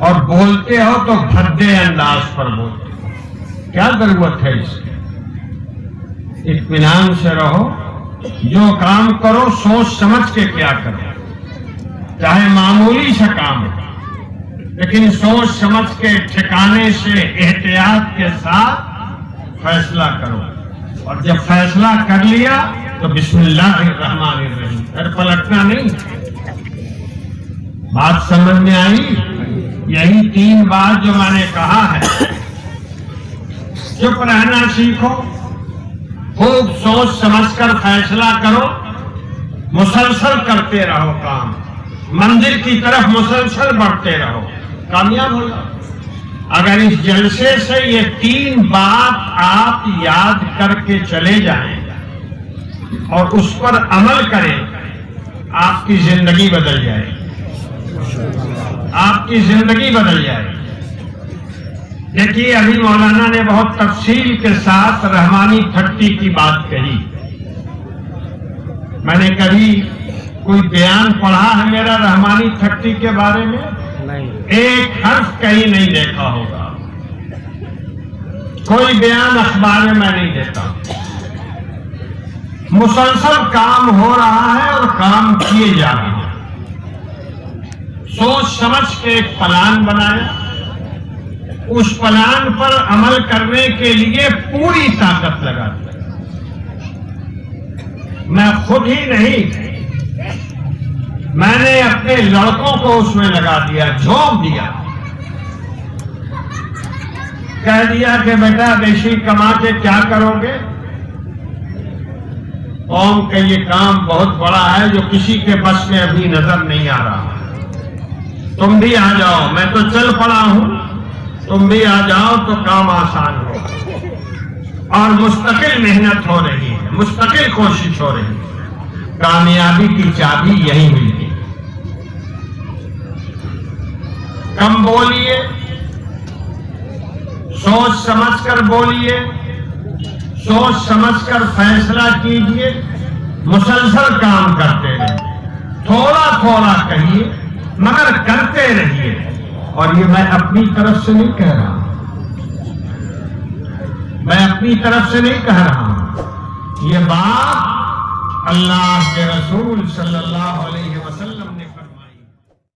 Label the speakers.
Speaker 1: اور بولتے ہو تو بھدے انداز پر بولتے ہو. کیا ضرورت ہے اس کی؟ اطمینان سے رہو. جو کام کرو سوچ سمجھ کے کیا کرو، چاہے معمولی سا کام ہو، لیکن سوچ سمجھ کے ٹھکانے سے احتیاط کے ساتھ فیصلہ کرو. اور جب فیصلہ کر لیا تو بسم اللہ الرحمن الرحیم، پھر پلٹنا نہیں. بات سمجھ میں آئی؟ یہی 3 بات جو میں نے کہا ہے. چپ رہنا سیکھو، خوب سوچ سمجھ کر فیصلہ کرو، مسلسل کرتے رہو کام، منزل کی طرف مسلسل بڑھتے رہو، کامیاب ہو جاؤ. اگر اس جلسے سے یہ 3 بات آپ یاد کر کے چلے جائیں اور اس پر عمل کریں، آپ کی زندگی بدل جائے، آپ کی زندگی بدل جائے. دیکھیے ابھی مولانا نے بہت تفصیل کے ساتھ رحمانی تھٹی کی بات کہی. میں نے کبھی کوئی بیان پڑھا ہے میرا رحمانی تھٹی کے بارے میں؟ ایک حرف کہیں نہیں دیکھا ہوگا. کوئی بیان اخبار میں نہیں دیتا. مسلسل کام ہو رہا ہے اور کام کیے جا رہے ہیں. سوچ سمجھ کے ایک پلان بنایا، اس پلان پر عمل کرنے کے لیے پوری طاقت لگا دی. میں خود ہی نہیں، میں نے اپنے لڑکوں کو اس میں لگا دیا، جھونک دیا. کہہ دیا کہ بیٹا بیشی کما کے کیا کرو گے؟ قوم کا یہ کام بہت بڑا ہے جو کسی کے بس میں ابھی نظر نہیں آ رہا. تم بھی آ جاؤ، میں تو چل پڑا ہوں، تم بھی آ جاؤ تو کام آسان ہو. اور مستقل محنت ہو رہی ہے، مستقل کوشش ہو رہی ہے. کامیابی کی چابی یہی ملتی. کم بولیے، سوچ سمجھ کر بولیے، سوچ سمجھ کر فیصلہ کیجیے، مسلسل کام کرتے رہیے. تھوڑا تھوڑا کہیے مگر کرتے رہیے. اور یہ میں اپنی طرف سے نہیں کہہ رہا ہوں، میں اپنی طرف سے نہیں کہہ رہا ہوں. یہ بات اللہ کے رسول صلی اللہ علیہ